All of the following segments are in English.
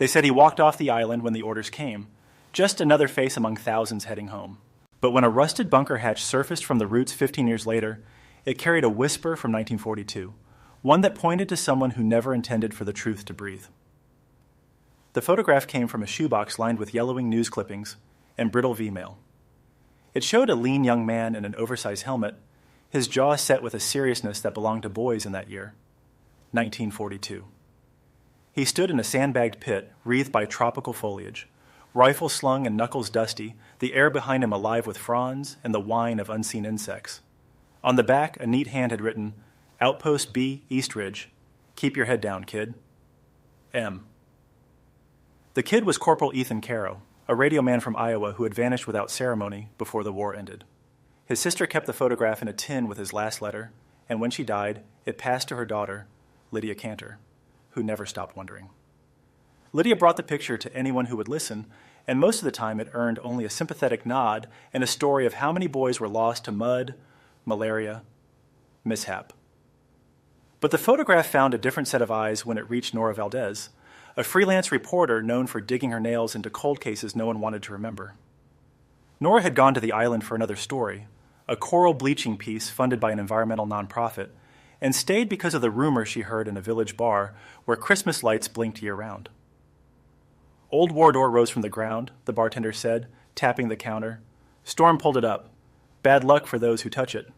They said he walked off the island when the orders came, just another face among thousands heading home. But when a rusted bunker hatch surfaced from the roots 15 years later, it carried a whisper from 1942, one that pointed to someone who never intended for the truth to breathe. The photograph came from a shoebox lined with yellowing news clippings and brittle V-mail. It showed a lean young man in an oversized helmet, his jaw set with a seriousness that belonged to boys in that year, 1942. He stood in a sandbagged pit wreathed by tropical foliage, rifle slung and knuckles dusty, the air behind him alive with fronds and the whine of unseen insects. On the back, a neat hand had written, "Outpost B, East Ridge. Keep your head down, kid. M." The kid was Corporal Ethan Carrow, a radio man from Iowa who had vanished without ceremony before the war ended. His sister kept the photograph in a tin with his last letter, and when she died, it passed to her daughter, Lydia Cantor, who never stopped wondering. Lydia brought the picture to anyone who would listen, and most of the time it earned only a sympathetic nod and a story of how many boys were lost to mud, malaria, mishap. But the photograph found a different set of eyes when it reached Nora Valdez, a freelance reporter known for digging her nails into cold cases no one wanted to remember. Nora had gone to the island for another story, a coral bleaching piece funded by an environmental nonprofit, and stayed because of the rumor she heard in a village bar where Christmas lights blinked year-round. "Old war door rose from the ground," the bartender said, tapping the counter. "Storm pulled it up. Bad luck for those who touch it."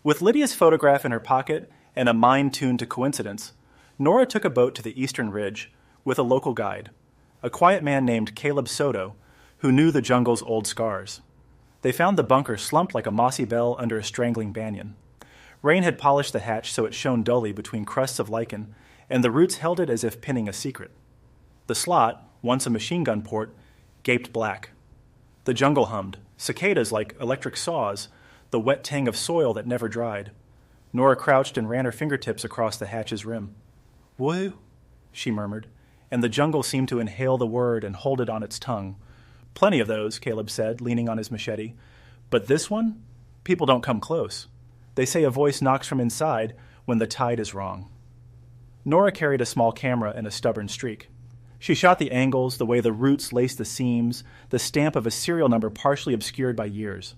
With Lydia's photograph in her pocket and a mind tuned to coincidence, Nora took a boat to the eastern ridge with a local guide, a quiet man named Caleb Soto, who knew the jungle's old scars. They found the bunker slumped like a mossy bell under a strangling banyan. Rain had polished the hatch so it shone dully between crusts of lichen, and the roots held it as if pinning a secret. The slot, once a machine gun port, gaped black. The jungle hummed, cicadas like electric saws, the wet tang of soil that never dried. Nora crouched and ran her fingertips across the hatch's rim. "Woo," she murmured, and the jungle seemed to inhale the word and hold it on its tongue. "Plenty of those," Caleb said, leaning on his machete. "But this one? People don't come close. They say a voice knocks from inside when the tide is wrong." Nora carried a small camera and a stubborn streak. She shot the angles, the way the roots laced the seams, the stamp of a serial number partially obscured by years.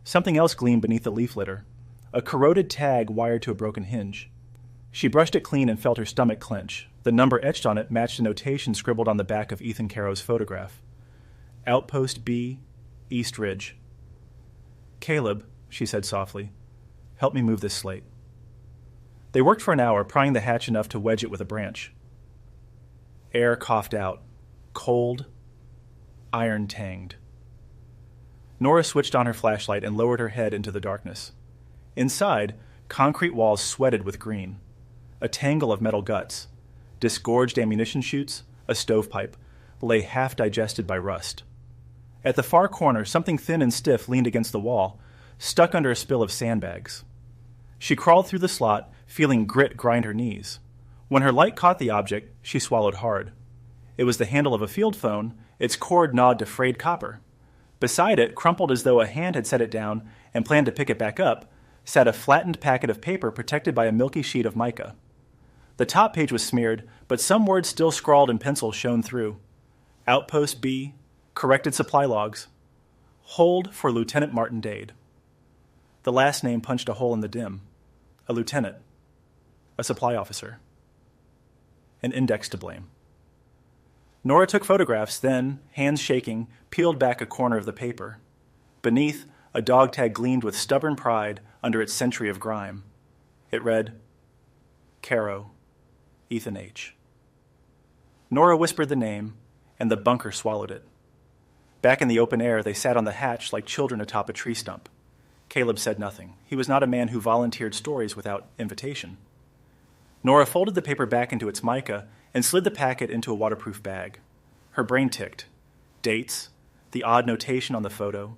Something else gleamed beneath the leaf litter, a corroded tag wired to a broken hinge. She brushed it clean and felt her stomach clench. The number etched on it matched a notation scribbled on the back of Ethan Carrow's photograph. "Outpost B, East Ridge." "Caleb," she said softly, "help me move this slate." They worked for an hour, prying the hatch enough to wedge it with a branch. Air coughed out, cold, iron-tanged. Nora switched on her flashlight and lowered her head into the darkness. Inside, concrete walls sweated with green, a tangle of metal guts, disgorged ammunition chutes, a stovepipe, lay half-digested by rust. At the far corner, something thin and stiff leaned against the wall, stuck under a spill of sandbags. She crawled through the slot, feeling grit grind her knees. When her light caught the object, she swallowed hard. It was the handle of a field phone, its cord gnawed to frayed copper. Beside it, crumpled as though a hand had set it down and planned to pick it back up, sat a flattened packet of paper protected by a milky sheet of mica. The top page was smeared, but some words still scrawled in pencil shone through. "Outpost B, corrected supply logs. Hold for Lieutenant Martin Dade." The last name punched a hole in the dim. A lieutenant. A supply officer. An index to blame. Nora took photographs, then, hands shaking, peeled back a corner of the paper. Beneath, a dog tag gleamed with stubborn pride under its century of grime. It read, "Carrow, Ethan H." Nora whispered the name, and the bunker swallowed it. Back in the open air, they sat on the hatch like children atop a tree stump. Caleb said nothing. He was not a man who volunteered stories without invitation. Nora folded the paper back into its mica and slid the packet into a waterproof bag. Her brain ticked. Dates, the odd notation on the photo,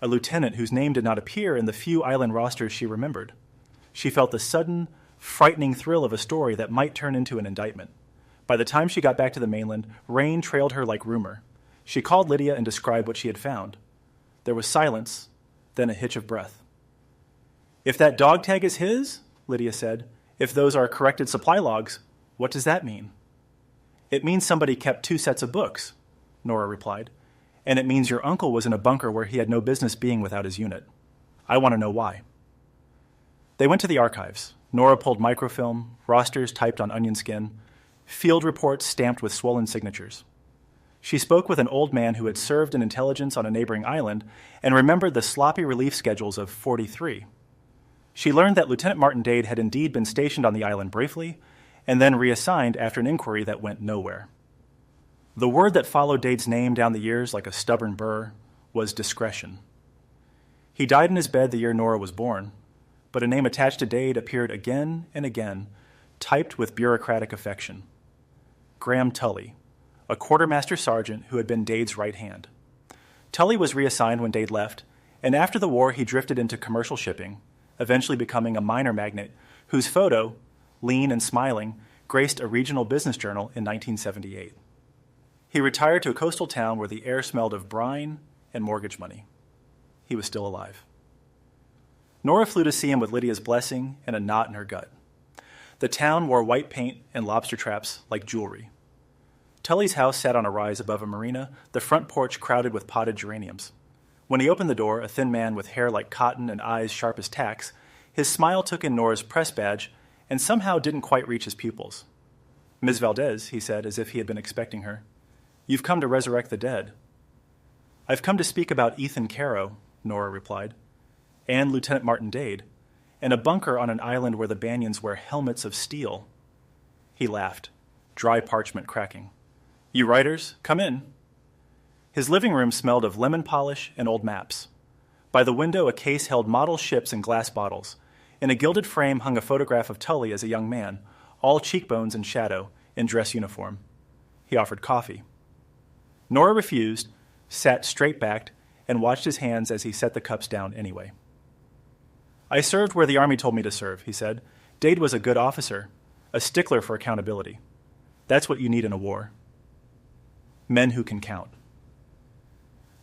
a lieutenant whose name did not appear in the few island rosters she remembered. She felt the sudden, frightening thrill of a story that might turn into an indictment. By the time she got back to the mainland, rain trailed her like rumor. She called Lydia and described what she had found. There was silence, then a hitch of breath. "If that dog tag is his," Lydia said, "if those are corrected supply logs, what does that mean?" It means somebody kept 2 sets of books, Nora replied. And it means your uncle was in a bunker where he had no business being without his unit. I want to know why. They went to the archives. Nora pulled microfilm, rosters typed on onion skin, field reports stamped with swollen signatures. She spoke with an old man who had served in intelligence on a neighboring island and remembered the sloppy relief schedules of 43. She learned that Lieutenant Martin Dade had indeed been stationed on the island briefly and then reassigned after an inquiry that went nowhere. The word that followed Dade's name down the years like a stubborn burr was discretion. He died in his bed the year Nora was born, but a name attached to Dade appeared again and again, typed with bureaucratic affection. Graham Tully, a quartermaster sergeant who had been Dade's right hand. Tully was reassigned when Dade left, and after the war he drifted into commercial shipping, eventually becoming a minor magnate whose photo, lean and smiling, graced a regional business journal in 1978. He retired to a coastal town where the air smelled of brine and mortgage money. He was still alive. Nora flew to see him with Lydia's blessing and a knot in her gut. The town wore white paint and lobster traps like jewelry. Tully's house sat on a rise above a marina, the front porch crowded with potted geraniums. When he opened the door, a thin man with hair like cotton and eyes sharp as tacks, his smile took in Nora's press badge and somehow didn't quite reach his pupils. "Ms. Valdez," he said, as if he had been expecting her, "you've come to resurrect the dead." "I've come to speak about Ethan Carrow," Nora replied, "and Lieutenant Martin Dade, and a bunker on an island where the Banyans wear helmets of steel." He laughed, dry parchment cracking. "You writers, come in." His living room smelled of lemon polish and old maps. By the window, a case held model ships and glass bottles. In a gilded frame hung a photograph of Tully as a young man, all cheekbones and shadow, in dress uniform. He offered coffee. Nora refused, sat straight-backed, and watched his hands as he set the cups down anyway. "I served where the Army told me to serve," he said. "Dade was a good officer, a stickler for accountability. That's what you need in a war. Men who can count."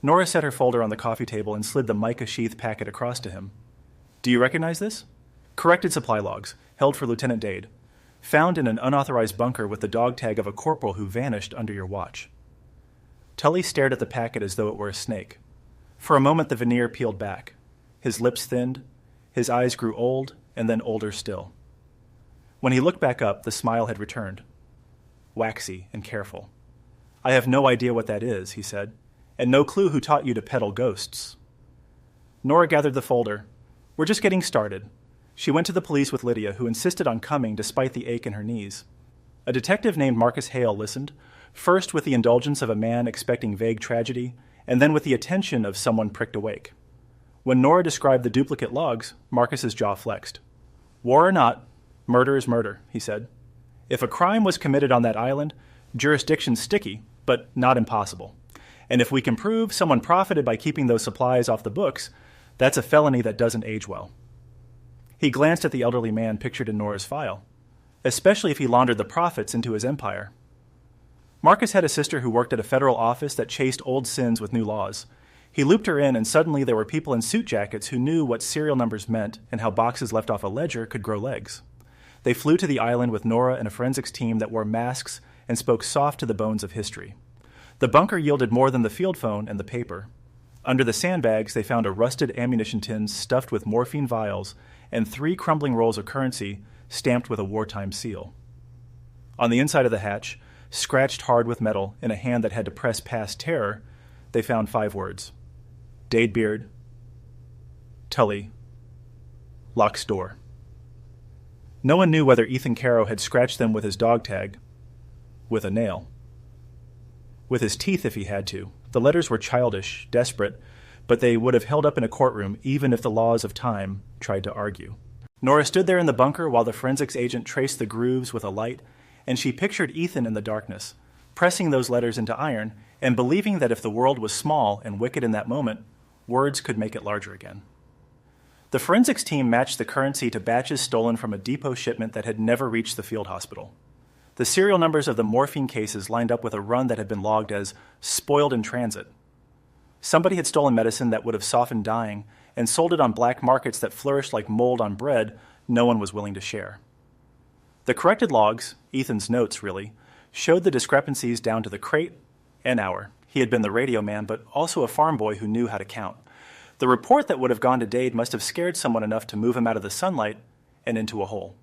Nora set her folder on the coffee table and slid the mica sheath packet across to him. "Do you recognize this? Corrected supply logs, held for Lieutenant Dade. Found in an unauthorized bunker with the dog tag of a corporal who vanished under your watch." Tully stared at the packet as though it were a snake. For a moment the veneer peeled back. His lips thinned, his eyes grew old, and then older still. When he looked back up, the smile had returned. Waxy and careful. "I have no idea what that is," he said, "and no clue who taught you to peddle ghosts." Nora gathered the folder. "We're just getting started." She went to the police with Lydia, who insisted on coming despite the ache in her knees. A detective named Marcus Hale listened, first with the indulgence of a man expecting vague tragedy, and then with the attention of someone pricked awake. When Nora described the duplicate logs, Marcus's jaw flexed. "War or not, murder is murder," he said. "If a crime was committed on that island, jurisdiction's sticky, but not impossible. And if we can prove someone profited by keeping those supplies off the books, that's a felony that doesn't age well." He glanced at the elderly man pictured in Nora's file, especially if he laundered the profits into his empire. Marcus had a sister who worked at a federal office that chased old sins with new laws. He looped her in, and suddenly there were people in suit jackets who knew what serial numbers meant and how boxes left off a ledger could grow legs. They flew to the island with Nora and a forensics team that wore masks and spoke soft to the bones of history. The bunker yielded more than the field phone and the paper. Under the sandbags, they found a rusted ammunition tin stuffed with morphine vials and 3 crumbling rolls of currency stamped with a wartime seal. On the inside of the hatch, scratched hard with metal in a hand that had to press past terror, they found 5 words. Dade Beard, Tully, Locke's door. No one knew whether Ethan Carrow had scratched them with his dog tag, with a nail. With his teeth if he had to. The letters were childish, desperate, but they would have held up in a courtroom even if the laws of time tried to argue. Nora stood there in the bunker while the forensics agent traced the grooves with a light, and she pictured Ethan in the darkness, pressing those letters into iron and believing that if the world was small and wicked in that moment, words could make it larger again. The forensics team matched the currency to batches stolen from a depot shipment that had never reached the field hospital. The serial numbers of the morphine cases lined up with a run that had been logged as spoiled in transit. Somebody had stolen medicine that would have softened dying and sold it on black markets that flourished like mold on bread no one was willing to share. The corrected logs, Ethan's notes really, showed the discrepancies down to the crate and hour. He had been the radio man, but also a farm boy who knew how to count. The report that would have gone to Dade must have scared someone enough to move him out of the sunlight and into a hole.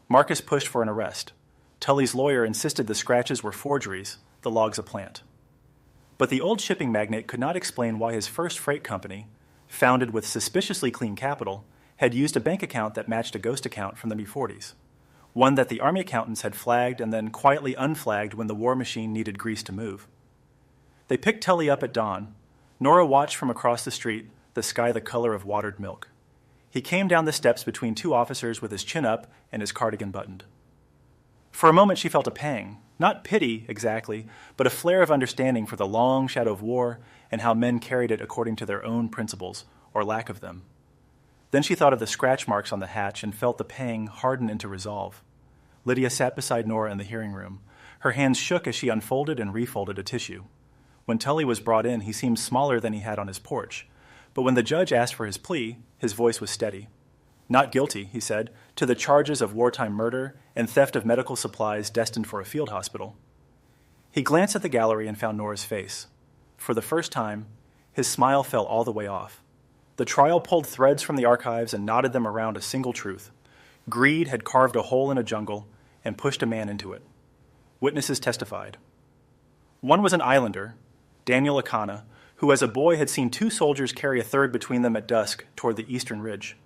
Marcus pushed for an arrest. Tully's lawyer insisted the scratches were forgeries, the logs a plant. But the old shipping magnate could not explain why his first freight company, founded with suspiciously clean capital, had used a bank account that matched a ghost account from the mid-40s, one that the Army accountants had flagged and then quietly unflagged when the war machine needed grease to move. They picked Tully up at dawn. Nora watched from across the street, the sky the color of watered milk. He came down the steps between two officers with his chin up and his cardigan buttoned. For a moment she felt a pang, not pity exactly, but a flare of understanding for the long shadow of war and how men carried it according to their own principles, or lack of them. Then she thought of the scratch marks on the hatch and felt the pang harden into resolve. Lydia sat beside Nora in the hearing room. Her hands shook as she unfolded and refolded a tissue. When Tully was brought in, he seemed smaller than he had on his porch. But when the judge asked for his plea, his voice was steady. Not guilty, he said, to the charges of wartime murder and theft of medical supplies destined for a field hospital. He glanced at the gallery and found Nora's face. For the first time, his smile fell all the way off. The trial pulled threads from the archives and knotted them around a single truth. Greed had carved a hole in a jungle and pushed a man into it. Witnesses testified. One was an islander, Daniel Akana, who as a boy had seen two soldiers carry a third between them at dusk toward the eastern ridge.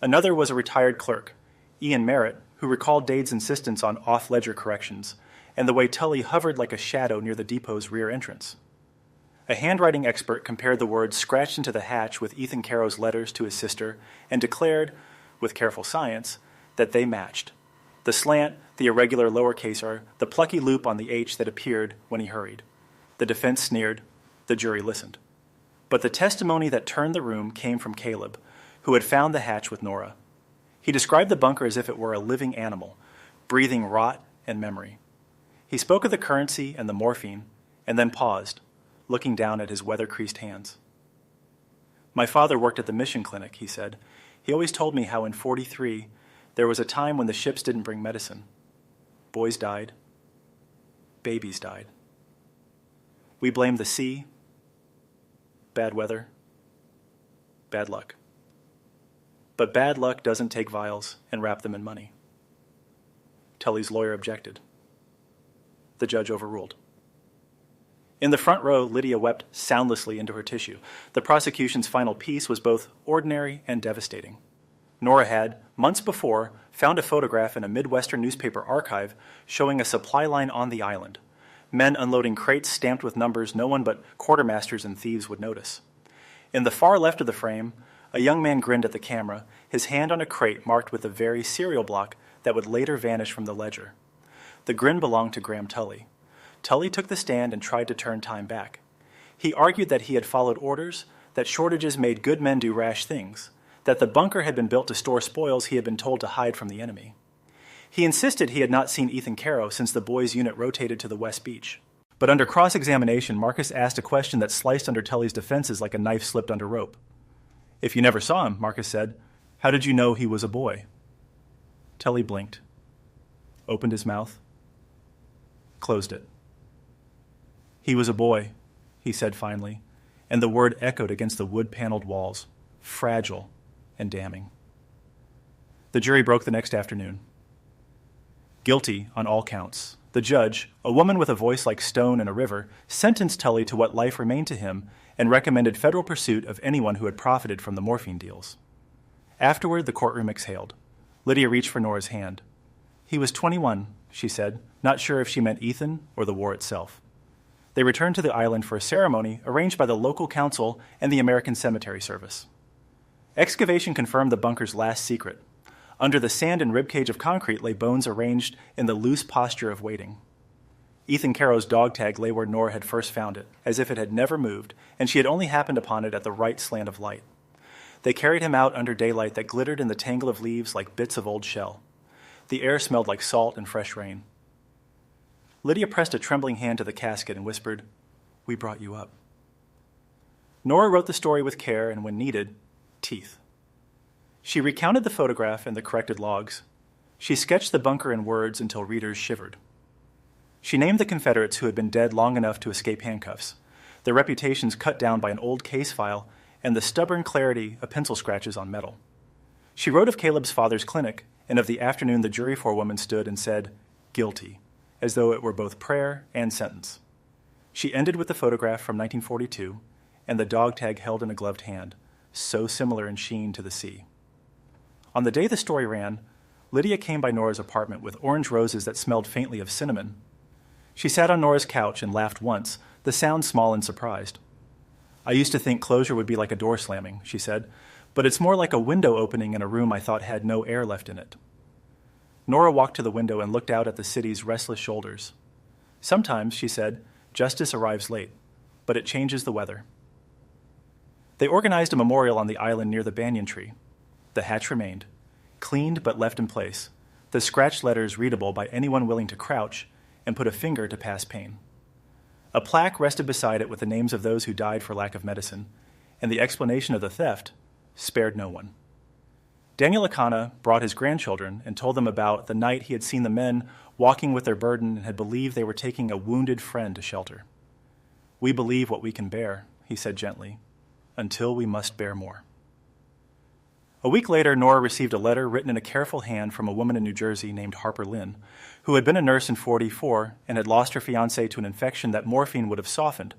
Another was a retired clerk, Ian Merritt, who recalled Dade's insistence on off-ledger corrections and the way Tully hovered like a shadow near the depot's rear entrance. A handwriting expert compared the words scratched into the hatch with Ethan Carrow's letters to his sister and declared, with careful science, that they matched. The slant, the irregular lowercase r, the plucky loop on the H that appeared when he hurried. The defense sneered. The jury listened. But the testimony that turned the room came from Caleb, who had found the hatch with Nora. He described the bunker as if it were a living animal, breathing rot and memory. He spoke of the currency and the morphine, and then paused, looking down at his weather-creased hands. My father worked at the mission clinic, he said. He always told me how in '43 there was a time when the ships didn't bring medicine. Boys died. Babies died. We blamed the sea, bad weather, bad luck. But bad luck doesn't take vials and wrap them in money. Tully's lawyer objected. The judge overruled. In the front row, Lydia wept soundlessly into her tissue. The prosecution's final piece was both ordinary and devastating. Nora had, months before, found a photograph in a Midwestern newspaper archive showing a supply line on the island. Men unloading crates stamped with numbers no one but quartermasters and thieves would notice. In the far left of the frame, a young man grinned at the camera, his hand on a crate marked with a very cereal block that would later vanish from the ledger. The grin belonged to Graham Tully. Tully took the stand and tried to turn time back. He argued that he had followed orders, that shortages made good men do rash things, that the bunker had been built to store spoils he had been told to hide from the enemy. He insisted he had not seen Ethan Carrow since the boys' unit rotated to the West Beach. But under cross-examination, Marcus asked a question that sliced under Tully's defenses like a knife slipped under rope. If you never saw him, Marcus said, how did you know he was a boy? Tully blinked, opened his mouth, closed it. He was a boy, he said finally, and the word echoed against the wood-paneled walls, fragile and damning. The jury broke the next afternoon. Guilty on all counts. The judge, a woman with a voice like stone in a river, sentenced Tully to what life remained to him and recommended federal pursuit of anyone who had profited from the morphine deals. Afterward, the courtroom exhaled. Lydia reached for Nora's hand. He was 21, she said, not sure if she meant Ethan or the war itself. They returned to the island for a ceremony arranged by the local council and the American Cemetery Service. Excavation confirmed the bunker's last secret. Under the sand and ribcage of concrete lay bones arranged in the loose posture of waiting. Ethan Carrow's dog tag lay where Nora had first found it, as if it had never moved, and she had only happened upon it at the right slant of light. They carried him out under daylight that glittered in the tangle of leaves like bits of old shell. The air smelled like salt and fresh rain. Lydia pressed a trembling hand to the casket and whispered, "We brought you up." Nora wrote the story with care and, when needed, teeth. She recounted the photograph and the corrected logs. She sketched the bunker in words until readers shivered. She named the Confederates who had been dead long enough to escape handcuffs, their reputations cut down by an old case file and the stubborn clarity of pencil scratches on metal. She wrote of Caleb's father's clinic and of the afternoon the jury forewoman stood and said, "Guilty," as though it were both prayer and sentence. She ended with the photograph from 1942 and the dog tag held in a gloved hand, so similar in sheen to the sea. On the day the story ran, Lydia came by Nora's apartment with orange roses that smelled faintly of cinnamon. She sat on Nora's couch and laughed once, the sound small and surprised. "I used to think closure would be like a door slamming," she said, "but it's more like a window opening in a room I thought had no air left in it." Nora walked to the window and looked out at the city's restless shoulders. "Sometimes," she said, "justice arrives late, but it changes the weather." They organized a memorial on the island near the banyan tree. The hatch remained, cleaned but left in place, the scratched letters readable by anyone willing to crouch and put a finger to pass pain. A plaque rested beside it with the names of those who died for lack of medicine, and the explanation of the theft spared no one. Daniel Akana brought his grandchildren and told them about the night he had seen the men walking with their burden and had believed they were taking a wounded friend to shelter. "We believe what we can bear," he said gently, "until we must bear more." A week later, Nora received a letter written in a careful hand from a woman in New Jersey named Harper Lynn, who had been a nurse in 44 and had lost her fiancé to an infection that morphine would have softened,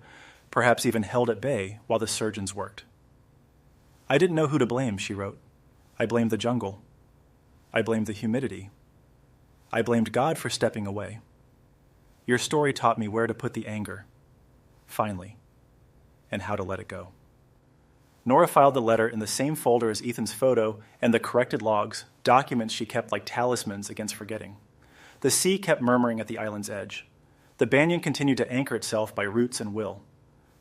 perhaps even held at bay while the surgeons worked. "I didn't know who to blame," she wrote. "I blamed the jungle. I blamed the humidity. I blamed God for stepping away. Your story taught me where to put the anger, finally, and how to let it go." Nora filed the letter in the same folder as Ethan's photo and the corrected logs, documents she kept like talismans against forgetting. The sea kept murmuring at the island's edge. The banyan continued to anchor itself by roots and will.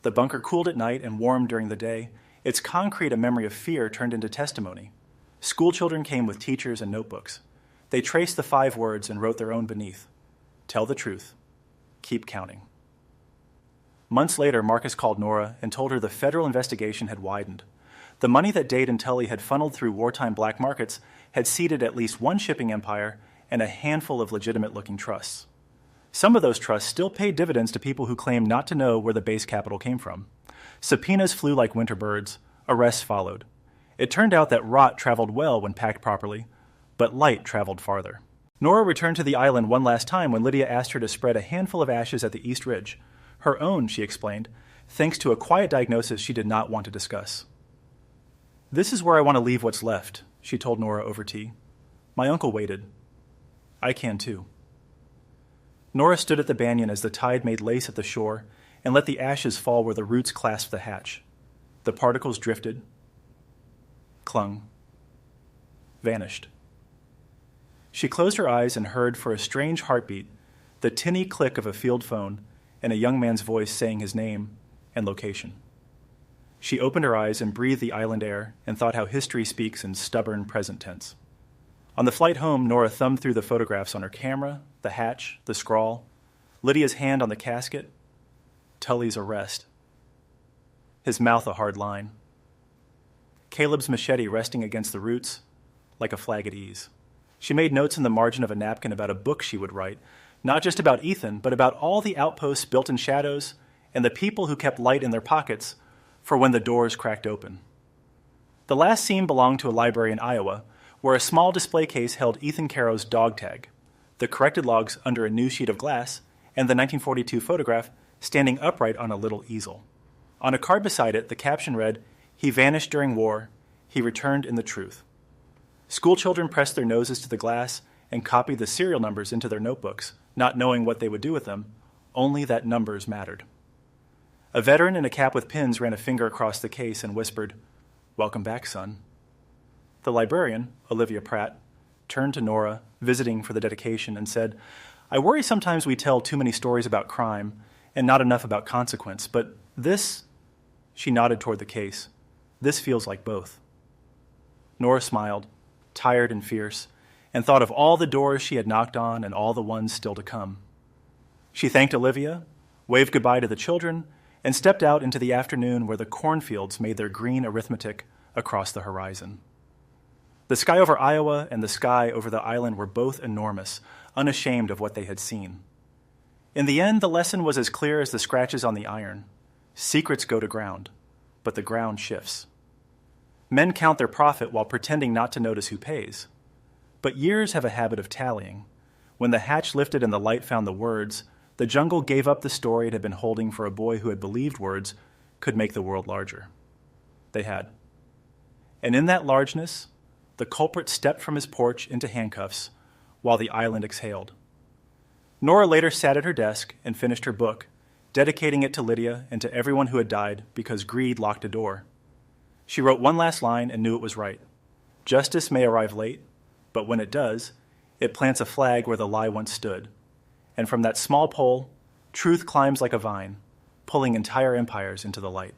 The bunker cooled at night and warmed during the day. Its concrete, a memory of fear, turned into testimony. Schoolchildren came with teachers and notebooks. They traced the 5 words and wrote their own beneath. "Tell the truth. Keep counting." Months later, Marcus called Nora and told her the federal investigation had widened. The money that Dade and Tully had funneled through wartime black markets had seeded at least one shipping empire and a handful of legitimate-looking trusts. Some of those trusts still paid dividends to people who claimed not to know where the base capital came from. Subpoenas flew like winter birds. Arrests followed. It turned out that rot traveled well when packed properly, but light traveled farther. Nora returned to the island one last time when Lydia asked her to spread a handful of ashes at the East Ridge. Her own, she explained, thanks to a quiet diagnosis she did not want to discuss. "This is where I want to leave what's left," she told Nora over tea. "My uncle waited. I can too." Nora stood at the banyan as the tide made lace at the shore and let the ashes fall where the roots clasped the hatch. The particles drifted, clung, vanished. She closed her eyes and heard, for a strange heartbeat, the tinny click of a field phone and a young man's voice saying his name and location. She opened her eyes and breathed the island air and thought how history speaks in stubborn present tense. On the flight home, Nora thumbed through the photographs on her camera, the hatch, the scrawl, Lydia's hand on the casket, Tully's arrest, his mouth a hard line, Caleb's machete resting against the roots like a flag at ease. She made notes in the margin of a napkin about a book she would write, not just about Ethan, but about all the outposts built in shadows and the people who kept light in their pockets for when the doors cracked open. The last scene belonged to a library in Iowa, where a small display case held Ethan Carrow's dog tag, the corrected logs under a new sheet of glass, and the 1942 photograph standing upright on a little easel. On a card beside it, the caption read, "He vanished during war. He returned in the truth." Schoolchildren pressed their noses to the glass and copied the serial numbers into their notebooks, not knowing what they would do with them, only that numbers mattered. A veteran in a cap with pins ran a finger across the case and whispered, "Welcome back, son." The librarian, Olivia Pratt, turned to Nora, visiting for the dedication, and said, "I worry sometimes we tell too many stories about crime and not enough about consequence, but this," she nodded toward the case, "this feels like both." Nora smiled, tired and fierce, and thought of all the doors she had knocked on and all the ones still to come. She thanked Olivia, waved goodbye to the children, and stepped out into the afternoon where the cornfields made their green arithmetic across the horizon. The sky over Iowa and the sky over the island were both enormous, unashamed of what they had seen. In the end, the lesson was as clear as the scratches on the iron. Secrets go to ground, but the ground shifts. Men count their profit while pretending not to notice who pays. But years have a habit of tallying. When the hatch lifted and the light found the words, the jungle gave up the story it had been holding for a boy who had believed words could make the world larger. They had. And in that largeness, the culprit stepped from his porch into handcuffs while the island exhaled. Nora later sat at her desk and finished her book, dedicating it to Lydia and to everyone who had died because greed locked a door. She wrote one last line and knew it was right. Justice may arrive late, but when it does, it plants a flag where the lie once stood. And from that small pole, truth climbs like a vine, pulling entire empires into the light.